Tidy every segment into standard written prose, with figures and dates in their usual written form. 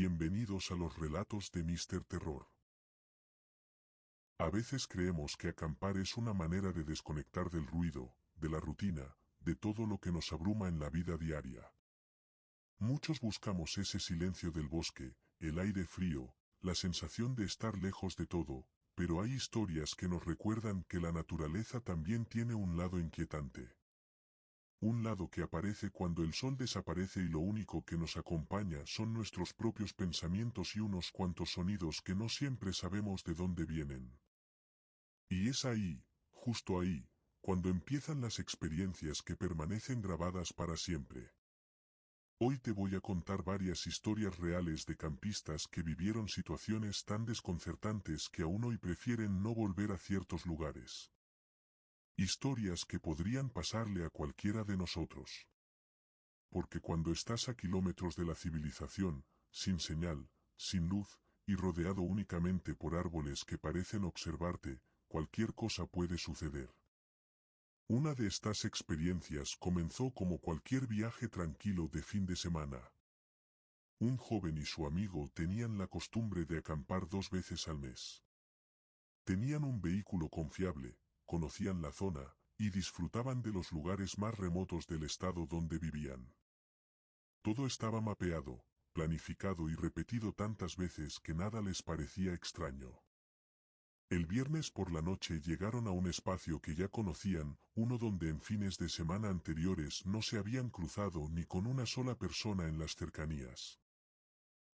Bienvenidos a los relatos de Mr. Terror. A veces creemos que acampar es una manera de desconectar del ruido, de la rutina, de todo lo que nos abruma en la vida diaria. Muchos buscamos ese silencio del bosque, el aire frío, la sensación de estar lejos de todo, pero hay historias que nos recuerdan que la naturaleza también tiene un lado inquietante. Un lado que aparece cuando el sol desaparece y lo único que nos acompaña son nuestros propios pensamientos y unos cuantos sonidos que no siempre sabemos de dónde vienen. Y es ahí, justo ahí, cuando empiezan las experiencias que permanecen grabadas para siempre. Hoy te voy a contar varias historias reales de campistas que vivieron situaciones tan desconcertantes que aún hoy prefieren no volver a ciertos lugares. Historias que podrían pasarle a cualquiera de nosotros. Porque cuando estás a kilómetros de la civilización, sin señal, sin luz, y rodeado únicamente por árboles que parecen observarte, cualquier cosa puede suceder. Una de estas experiencias comenzó como cualquier viaje tranquilo de fin de semana. Un joven y su amigo tenían la costumbre de acampar 2 veces al mes. Tenían un vehículo confiable, conocían la zona, y disfrutaban de los lugares más remotos del estado donde vivían. Todo estaba mapeado, planificado y repetido tantas veces que nada les parecía extraño. El viernes por la noche llegaron a un espacio que ya conocían, uno donde en fines de semana anteriores no se habían cruzado ni con una sola persona en las cercanías.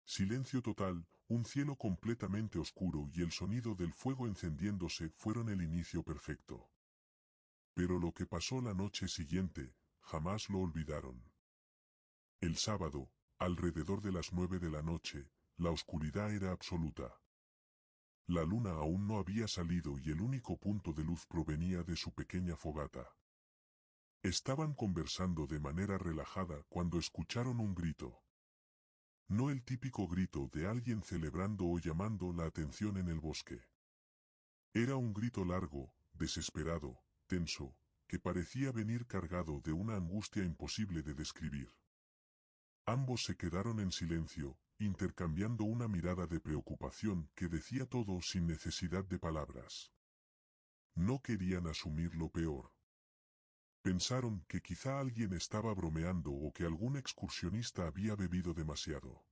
Silencio total, un cielo completamente oscuro y el sonido del fuego encendiéndose fueron el inicio perfecto. Pero lo que pasó la noche siguiente, jamás lo olvidaron. El sábado, alrededor de las 9 de la noche, la oscuridad era absoluta. La luna aún no había salido y el único punto de luz provenía de su pequeña fogata. Estaban conversando de manera relajada cuando escucharon un grito. No el típico grito de alguien celebrando o llamando la atención en el bosque. Era un grito largo, desesperado, tenso, que parecía venir cargado de una angustia imposible de describir. Ambos se quedaron en silencio, intercambiando una mirada de preocupación que decía todo sin necesidad de palabras. No querían asumir lo peor. Pensaron que quizá alguien estaba bromeando o que algún excursionista había bebido demasiado.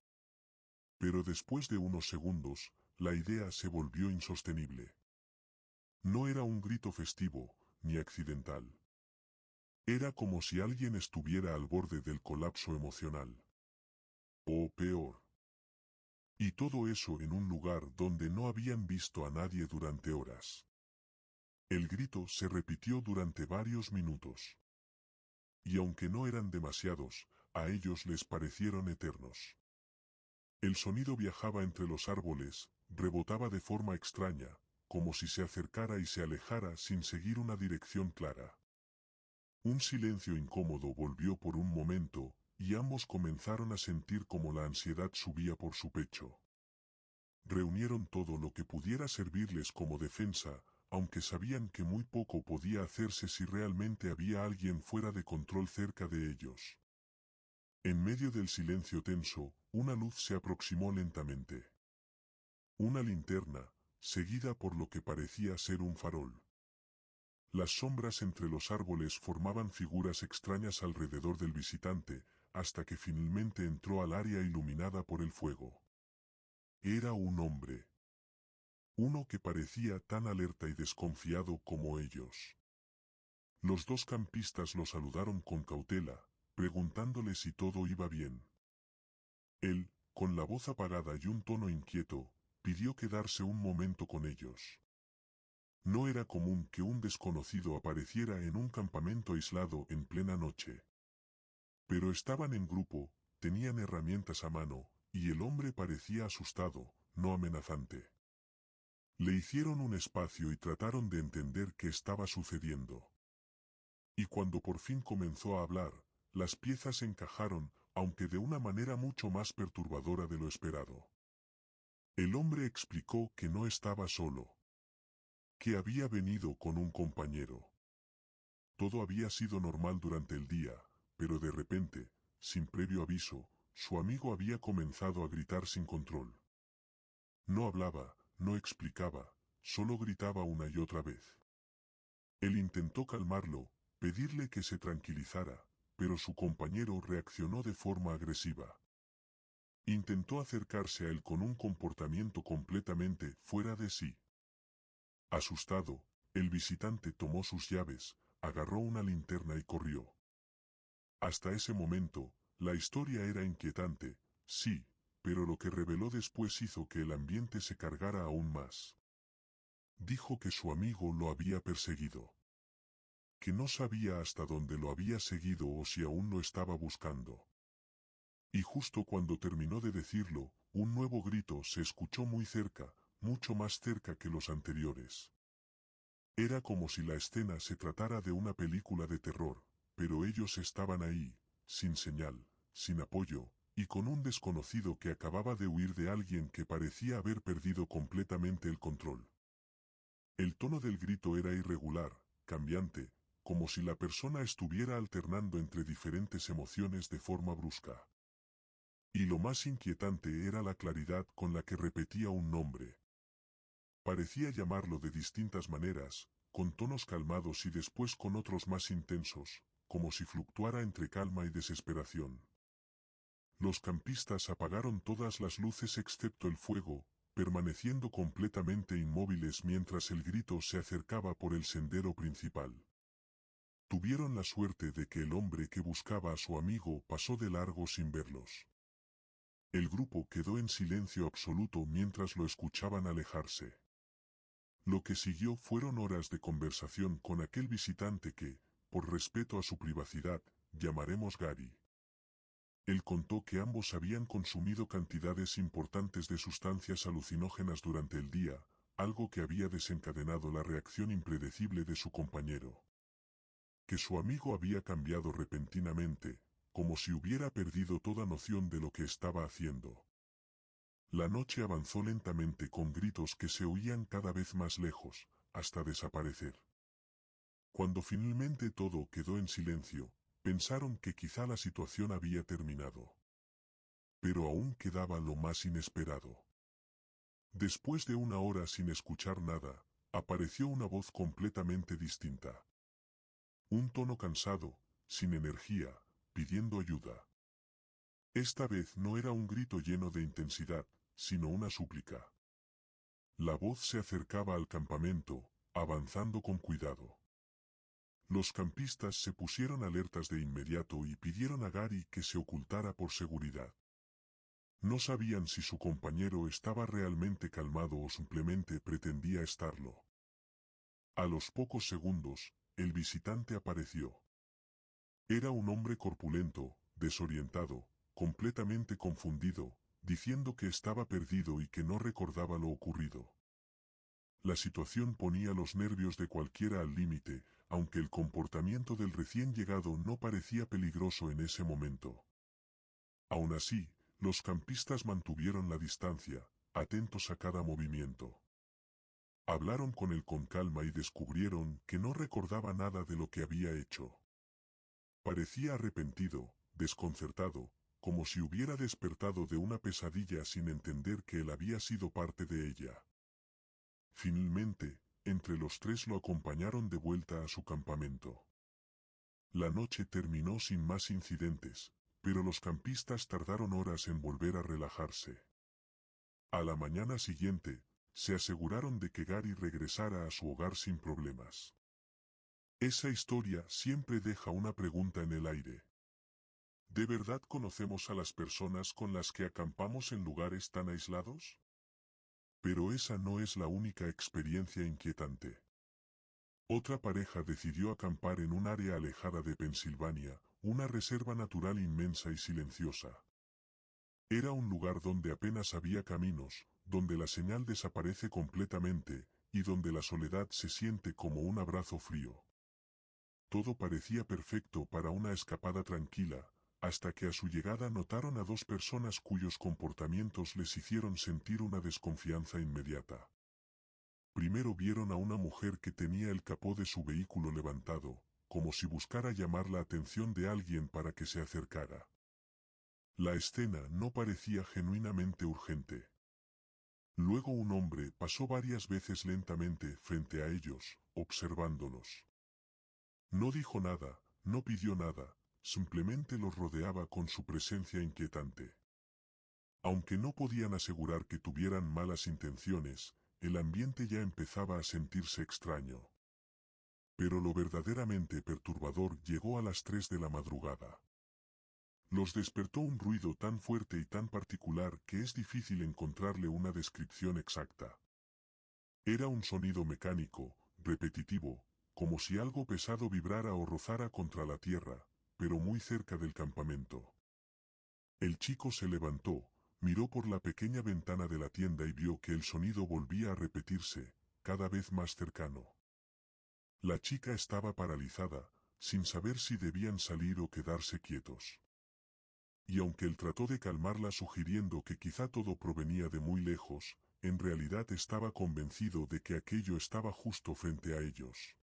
Pero después de unos segundos, la idea se volvió insostenible. No era un grito festivo, ni accidental. Era como si alguien estuviera al borde del colapso emocional. O peor. Y todo eso en un lugar donde no habían visto a nadie durante horas. El grito se repitió durante varios minutos. Y aunque no eran demasiados, a ellos les parecieron eternos. El sonido viajaba entre los árboles, rebotaba de forma extraña, como si se acercara y se alejara sin seguir una dirección clara. Un silencio incómodo volvió por un momento, y ambos comenzaron a sentir como la ansiedad subía por su pecho. Reunieron todo lo que pudiera servirles como defensa, aunque sabían que muy poco podía hacerse si realmente había alguien fuera de control cerca de ellos. En medio del silencio tenso, una luz se aproximó lentamente. Una linterna, seguida por lo que parecía ser un farol. Las sombras entre los árboles formaban figuras extrañas alrededor del visitante, hasta que finalmente entró al área iluminada por el fuego. Era un hombre. Uno que parecía tan alerta y desconfiado como ellos. Los dos campistas lo saludaron con cautela, preguntándole si todo iba bien. Él, con la voz apagada y un tono inquieto, pidió quedarse un momento con ellos. No era común que un desconocido apareciera en un campamento aislado en plena noche. Pero estaban en grupo, tenían herramientas a mano, y el hombre parecía asustado, no amenazante. Le hicieron un espacio y trataron de entender qué estaba sucediendo. Y cuando por fin comenzó a hablar, las piezas encajaron, aunque de una manera mucho más perturbadora de lo esperado. El hombre explicó que no estaba solo. Que había venido con un compañero. Todo había sido normal durante el día, pero de repente, sin previo aviso, su amigo había comenzado a gritar sin control. No hablaba, no explicaba, solo gritaba una y otra vez. Él intentó calmarlo, pedirle que se tranquilizara, pero su compañero reaccionó de forma agresiva. Intentó acercarse a él con un comportamiento completamente fuera de sí. Asustado, el visitante tomó sus llaves, agarró una linterna y corrió. Hasta ese momento, la historia era inquietante, sí, pero lo que reveló después hizo que el ambiente se cargara aún más. Dijo que su amigo lo había perseguido. Que no sabía hasta dónde lo había seguido o si aún lo estaba buscando. Y justo cuando terminó de decirlo, un nuevo grito se escuchó muy cerca, mucho más cerca que los anteriores. Era como si la escena se tratara de una película de terror, pero ellos estaban ahí, sin señal, sin apoyo, y con un desconocido que acababa de huir de alguien que parecía haber perdido completamente el control. El tono del grito era irregular, cambiante, como si la persona estuviera alternando entre diferentes emociones de forma brusca. Y lo más inquietante era la claridad con la que repetía un nombre. Parecía llamarlo de distintas maneras, con tonos calmados y después con otros más intensos, como si fluctuara entre calma y desesperación. Los campistas apagaron todas las luces excepto el fuego, permaneciendo completamente inmóviles mientras el grito se acercaba por el sendero principal. Tuvieron la suerte de que el hombre que buscaba a su amigo pasó de largo sin verlos. El grupo quedó en silencio absoluto mientras lo escuchaban alejarse. Lo que siguió fueron horas de conversación con aquel visitante que, por respeto a su privacidad, llamaremos Gary. Él contó que ambos habían consumido cantidades importantes de sustancias alucinógenas durante el día, algo que había desencadenado la reacción impredecible de su compañero. Que su amigo había cambiado repentinamente, como si hubiera perdido toda noción de lo que estaba haciendo. La noche avanzó lentamente con gritos que se oían cada vez más lejos, hasta desaparecer. Cuando finalmente todo quedó en silencio, pensaron que quizá la situación había terminado. Pero aún quedaba lo más inesperado. Después de una hora sin escuchar nada, apareció una voz completamente distinta. Un tono cansado, sin energía, pidiendo ayuda. Esta vez no era un grito lleno de intensidad, sino una súplica. La voz se acercaba al campamento, avanzando con cuidado. Los campistas se pusieron alertas de inmediato y pidieron a Gary que se ocultara por seguridad. No sabían si su compañero estaba realmente calmado o simplemente pretendía estarlo. A los pocos segundos, el visitante apareció. Era un hombre corpulento, desorientado, completamente confundido, diciendo que estaba perdido y que no recordaba lo ocurrido. La situación ponía los nervios de cualquiera al límite, aunque el comportamiento del recién llegado no parecía peligroso en ese momento. Aún así, los campistas mantuvieron la distancia, atentos a cada movimiento. Hablaron con él con calma y descubrieron que no recordaba nada de lo que había hecho. Parecía arrepentido, desconcertado, como si hubiera despertado de una pesadilla sin entender que él había sido parte de ella. Finalmente, entre los tres lo acompañaron de vuelta a su campamento. La noche terminó sin más incidentes, pero los campistas tardaron horas en volver a relajarse. A la mañana siguiente, se aseguraron de que Gary regresara a su hogar sin problemas. Esa historia siempre deja una pregunta en el aire. ¿De verdad conocemos a las personas con las que acampamos en lugares tan aislados? Pero esa no es la única experiencia inquietante. Otra pareja decidió acampar en un área alejada de Pensilvania, una reserva natural inmensa y silenciosa. Era un lugar donde apenas había caminos, donde la señal desaparece completamente, y donde la soledad se siente como un abrazo frío. Todo parecía perfecto para una escapada tranquila, hasta que a su llegada notaron a dos personas cuyos comportamientos les hicieron sentir una desconfianza inmediata. Primero vieron a una mujer que tenía el capó de su vehículo levantado, como si buscara llamar la atención de alguien para que se acercara. La escena no parecía genuinamente urgente. Luego un hombre pasó varias veces lentamente frente a ellos, observándolos. No dijo nada, no pidió nada, simplemente los rodeaba con su presencia inquietante. Aunque no podían asegurar que tuvieran malas intenciones, el ambiente ya empezaba a sentirse extraño. Pero lo verdaderamente perturbador llegó a las 3 de la madrugada. Los despertó un ruido tan fuerte y tan particular que es difícil encontrarle una descripción exacta. Era un sonido mecánico, repetitivo, como si algo pesado vibrara o rozara contra la tierra, pero muy cerca del campamento. El chico se levantó, miró por la pequeña ventana de la tienda y vio que el sonido volvía a repetirse, cada vez más cercano. La chica estaba paralizada, sin saber si debían salir o quedarse quietos. Y aunque él trató de calmarla sugiriendo que quizá todo provenía de muy lejos, en realidad estaba convencido de que aquello estaba justo frente a ellos.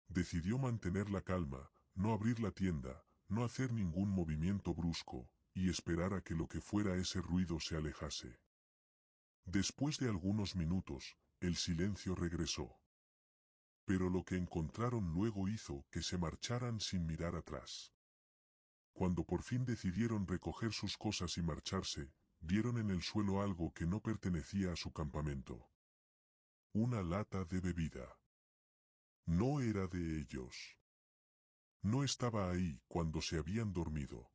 Decidió mantener la calma, no abrir la tienda, no hacer ningún movimiento brusco, y esperar a que lo que fuera ese ruido se alejase. Después de algunos minutos, el silencio regresó. Pero lo que encontraron luego hizo que se marcharan sin mirar atrás. Cuando por fin decidieron recoger sus cosas y marcharse, vieron en el suelo algo que no pertenecía a su campamento. Una lata de bebida. No era de ellos. No estaba ahí cuando se habían dormido.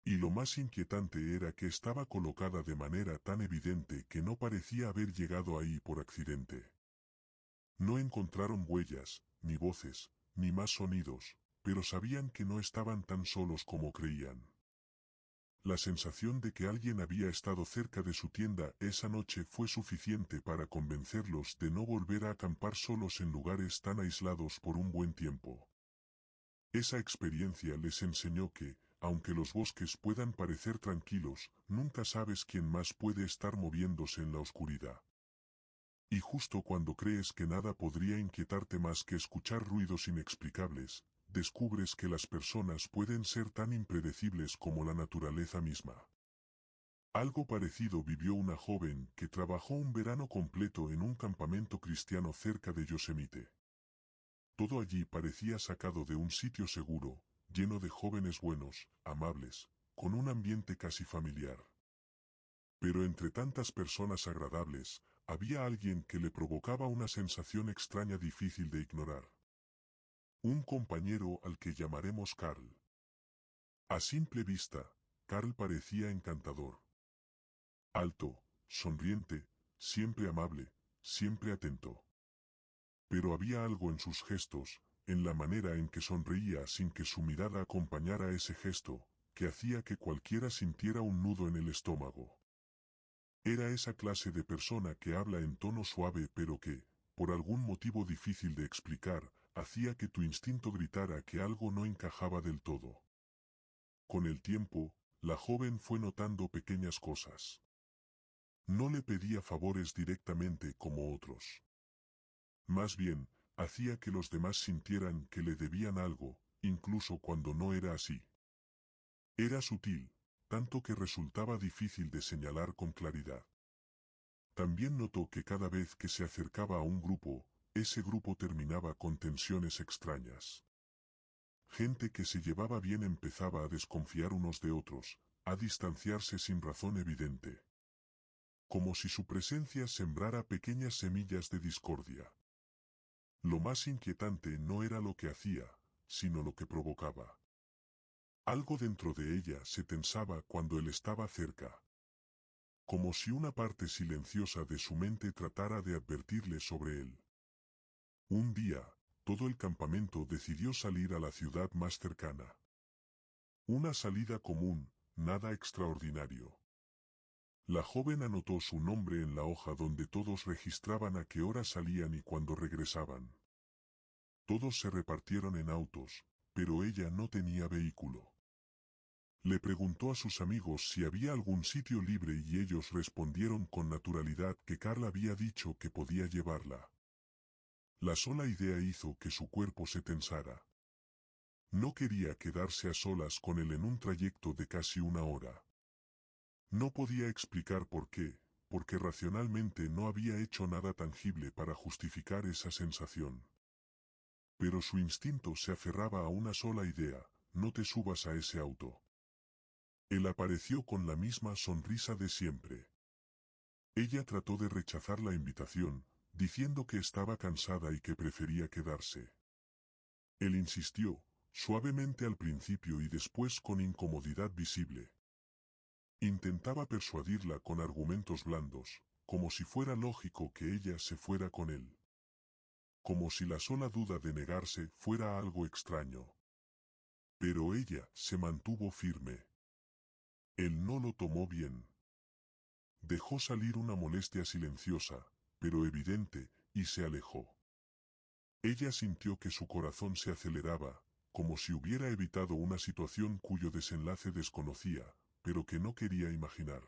Y lo más inquietante era que estaba colocada de manera tan evidente que no parecía haber llegado ahí por accidente. No encontraron huellas, ni voces, ni más sonidos, pero sabían que no estaban tan solos como creían. La sensación de que alguien había estado cerca de su tienda esa noche fue suficiente para convencerlos de no volver a acampar solos en lugares tan aislados por un buen tiempo. Esa experiencia les enseñó que, aunque los bosques puedan parecer tranquilos, nunca sabes quién más puede estar moviéndose en la oscuridad. Y justo cuando crees que nada podría inquietarte más que escuchar ruidos inexplicables, descubres que las personas pueden ser tan impredecibles como la naturaleza misma. Algo parecido vivió una joven que trabajó un verano completo en un campamento cristiano cerca de Yosemite. Todo allí parecía sacado de un sitio seguro, lleno de jóvenes buenos, amables, con un ambiente casi familiar. Pero entre tantas personas agradables, había alguien que le provocaba una sensación extraña difícil de ignorar. Un compañero al que llamaremos Carl. A simple vista, Carl parecía encantador. Alto, sonriente, siempre amable, siempre atento. Pero había algo en sus gestos, en la manera en que sonreía sin que su mirada acompañara ese gesto, que hacía que cualquiera sintiera un nudo en el estómago. Era esa clase de persona que habla en tono suave pero que, por algún motivo difícil de explicar, hacía que tu instinto gritara que algo no encajaba del todo. Con el tiempo, la joven fue notando pequeñas cosas. No le pedía favores directamente como otros. Más bien, hacía que los demás sintieran que le debían algo, incluso cuando no era así. Era sutil, tanto que resultaba difícil de señalar con claridad. También notó que cada vez que se acercaba a un grupo, ese grupo terminaba con tensiones extrañas. Gente que se llevaba bien empezaba a desconfiar unos de otros, a distanciarse sin razón evidente. Como si su presencia sembrara pequeñas semillas de discordia. Lo más inquietante no era lo que hacía, sino lo que provocaba. Algo dentro de ella se tensaba cuando él estaba cerca. Como si una parte silenciosa de su mente tratara de advertirle sobre él. Un día, todo el campamento decidió salir a la ciudad más cercana. Una salida común, nada extraordinario. La joven anotó su nombre en la hoja donde todos registraban a qué hora salían y cuándo regresaban. Todos se repartieron en autos, pero ella no tenía vehículo. Le preguntó a sus amigos si había algún sitio libre y ellos respondieron con naturalidad que Carl había dicho que podía llevarla. La sola idea hizo que su cuerpo se tensara. No quería quedarse a solas con él en un trayecto de casi 1 hora. No podía explicar por qué, porque racionalmente no había hecho nada tangible para justificar esa sensación. Pero su instinto se aferraba a una sola idea: no te subas a ese auto. Él apareció con la misma sonrisa de siempre. Ella trató de rechazar la invitación, diciendo que estaba cansada y que prefería quedarse. Él insistió, suavemente al principio y después con incomodidad visible. Intentaba persuadirla con argumentos blandos, como si fuera lógico que ella se fuera con él. Como si la sola duda de negarse fuera algo extraño. Pero ella se mantuvo firme. Él no lo tomó bien. Dejó salir una molestia silenciosa, pero evidente, y se alejó. Ella sintió que su corazón se aceleraba, como si hubiera evitado una situación cuyo desenlace desconocía, pero que no quería imaginar.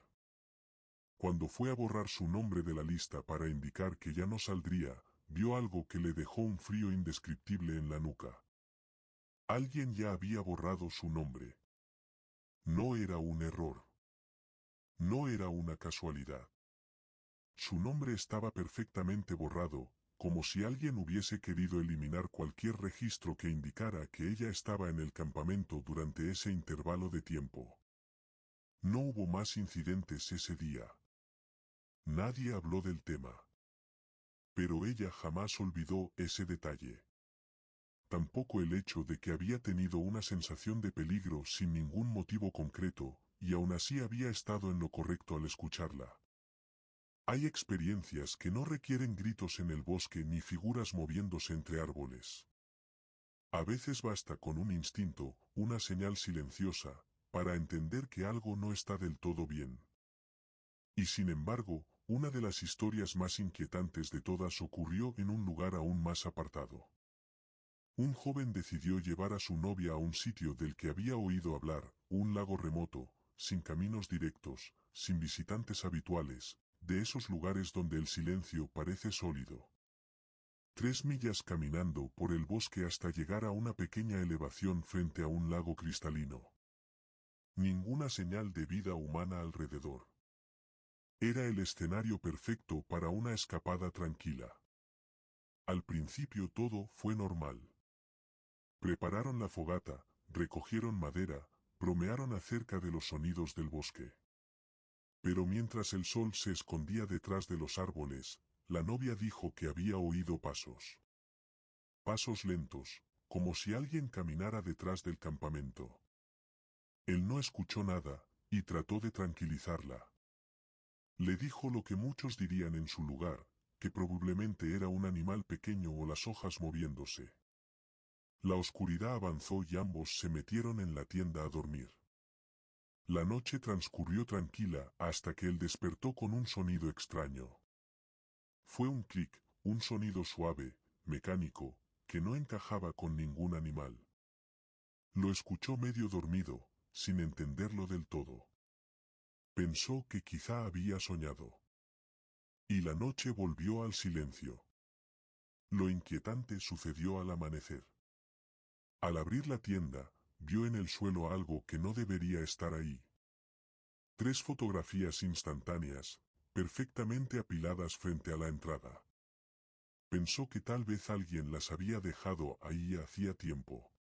Cuando fue a borrar su nombre de la lista para indicar que ya no saldría, vio algo que le dejó un frío indescriptible en la nuca. Alguien ya había borrado su nombre. No era un error. No era una casualidad. Su nombre estaba perfectamente borrado, como si alguien hubiese querido eliminar cualquier registro que indicara que ella estaba en el campamento durante ese intervalo de tiempo. No hubo más incidentes ese día. Nadie habló del tema. Pero ella jamás olvidó ese detalle. Tampoco el hecho de que había tenido una sensación de peligro sin ningún motivo concreto, y aún así había estado en lo correcto al escucharla. Hay experiencias que no requieren gritos en el bosque ni figuras moviéndose entre árboles. A veces basta con un instinto, una señal silenciosa, para entender que algo no está del todo bien. Y sin embargo, una de las historias más inquietantes de todas ocurrió en un lugar aún más apartado. Un joven decidió llevar a su novia a un sitio del que había oído hablar, un lago remoto, sin caminos directos, sin visitantes habituales, de esos lugares donde el silencio parece sólido. 3 millas caminando por el bosque hasta llegar a una pequeña elevación frente a un lago cristalino. Ninguna señal de vida humana alrededor. Era el escenario perfecto para una escapada tranquila. Al principio todo fue normal. Prepararon la fogata, recogieron madera, bromearon acerca de los sonidos del bosque. Pero mientras el sol se escondía detrás de los árboles, la novia dijo que había oído pasos. Pasos lentos, como si alguien caminara detrás del campamento. Él no escuchó nada, y trató de tranquilizarla. Le dijo lo que muchos dirían en su lugar, que probablemente era un animal pequeño o las hojas moviéndose. La oscuridad avanzó y ambos se metieron en la tienda a dormir. La noche transcurrió tranquila hasta que él despertó con un sonido extraño. Fue un clic, un sonido suave, mecánico, que no encajaba con ningún animal. Lo escuchó medio dormido, sin entenderlo del todo. Pensó que quizá había soñado. Y la noche volvió al silencio. Lo inquietante sucedió al amanecer. Al abrir la tienda, vio en el suelo algo que no debería estar ahí. 3 fotografías instantáneas, perfectamente apiladas frente a la entrada. Pensó que tal vez alguien las había dejado ahí hacía tiempo.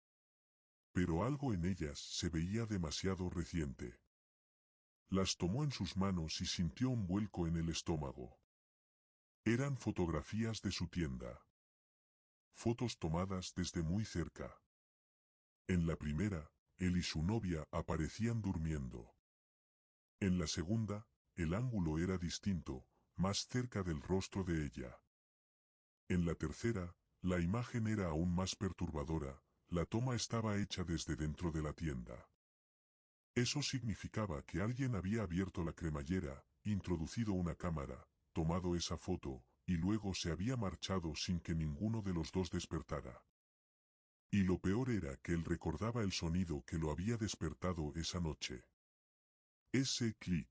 Pero algo en ellas se veía demasiado reciente. Las tomó en sus manos y sintió un vuelco en el estómago. Eran fotografías de su tienda. Fotos tomadas desde muy cerca. En la primera, él y su novia aparecían durmiendo. En la segunda, el ángulo era distinto, más cerca del rostro de ella. En la tercera, la imagen era aún más perturbadora, la toma estaba hecha desde dentro de la tienda. Eso significaba que alguien había abierto la cremallera, introducido una cámara, tomado esa foto, y luego se había marchado sin que ninguno de los dos despertara. Y lo peor era que él recordaba el sonido que lo había despertado esa noche. Ese clic.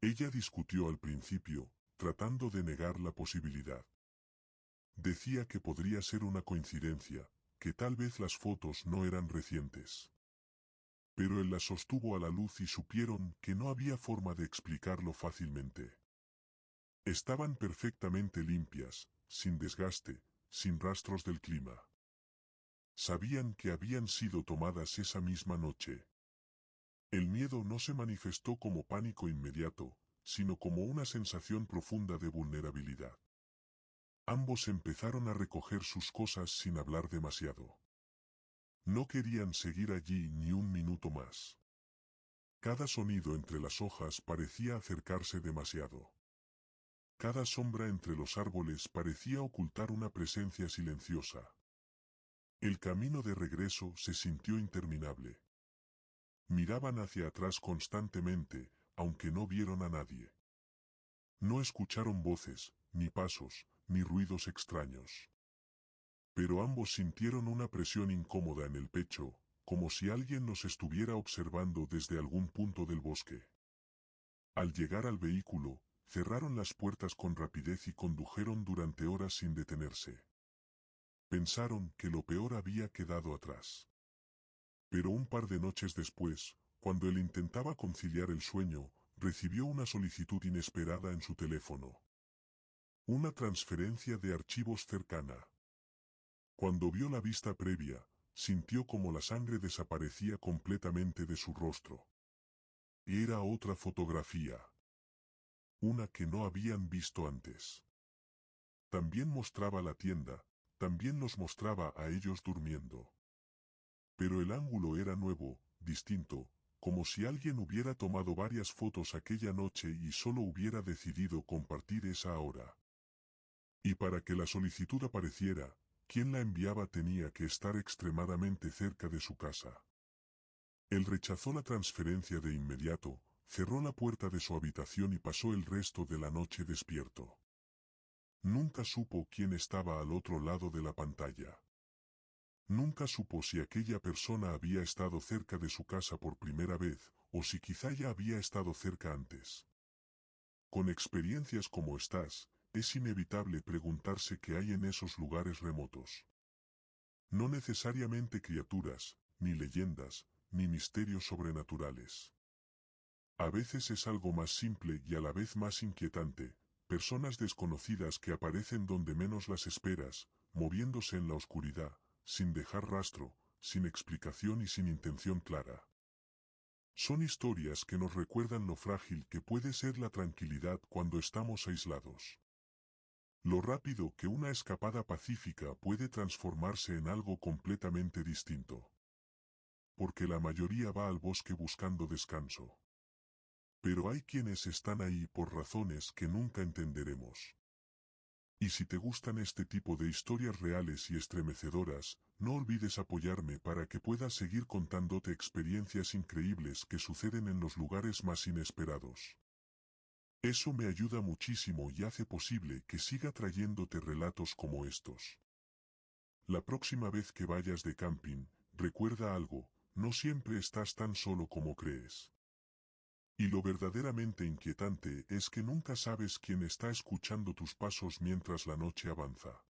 Ella discutió al principio, tratando de negar la posibilidad. Decía que podría ser una coincidencia, que tal vez las fotos no eran recientes. Pero él las sostuvo a la luz y supieron que no había forma de explicarlo fácilmente. Estaban perfectamente limpias, sin desgaste, sin rastros del clima. Sabían que habían sido tomadas esa misma noche. El miedo no se manifestó como pánico inmediato, sino como una sensación profunda de vulnerabilidad. Ambos empezaron a recoger sus cosas sin hablar demasiado. No querían seguir allí ni un minuto más. Cada sonido entre las hojas parecía acercarse demasiado. Cada sombra entre los árboles parecía ocultar una presencia silenciosa. El camino de regreso se sintió interminable. Miraban hacia atrás constantemente, aunque no vieron a nadie. No escucharon voces, ni pasos, ni ruidos extraños. Pero ambos sintieron una presión incómoda en el pecho, como si alguien los estuviera observando desde algún punto del bosque. Al llegar al vehículo, cerraron las puertas con rapidez y condujeron durante horas sin detenerse. Pensaron que lo peor había quedado atrás. Pero un par de noches después, cuando él intentaba conciliar el sueño, recibió una solicitud inesperada en su teléfono. Una transferencia de archivos cercana. Cuando vio la vista previa, sintió como la sangre desaparecía completamente de su rostro. Era otra fotografía. Una que no habían visto antes. También mostraba la tienda, también los mostraba a ellos durmiendo. Pero el ángulo era nuevo, distinto, como si alguien hubiera tomado varias fotos aquella noche y solo hubiera decidido compartir esa ahora. Y para que la solicitud apareciera, quien la enviaba tenía que estar extremadamente cerca de su casa. Él rechazó la transferencia de inmediato, cerró la puerta de su habitación y pasó el resto de la noche despierto. Nunca supo quién estaba al otro lado de la pantalla. Nunca supo si aquella persona había estado cerca de su casa por primera vez, o si quizá ya había estado cerca antes. Con experiencias como estas, es inevitable preguntarse qué hay en esos lugares remotos. No necesariamente criaturas, ni leyendas, ni misterios sobrenaturales. A veces es algo más simple y a la vez más inquietante, personas desconocidas que aparecen donde menos las esperas, moviéndose en la oscuridad, sin dejar rastro, sin explicación y sin intención clara. Son historias que nos recuerdan lo frágil que puede ser la tranquilidad cuando estamos aislados. Lo rápido que una escapada pacífica puede transformarse en algo completamente distinto. Porque la mayoría va al bosque buscando descanso. Pero hay quienes están ahí por razones que nunca entenderemos. Y si te gustan este tipo de historias reales y estremecedoras, no olvides apoyarme para que pueda seguir contándote experiencias increíbles que suceden en los lugares más inesperados. Eso me ayuda muchísimo y hace posible que siga trayéndote relatos como estos. La próxima vez que vayas de camping, recuerda algo, no siempre estás tan solo como crees. Y lo verdaderamente inquietante es que nunca sabes quién está escuchando tus pasos mientras la noche avanza.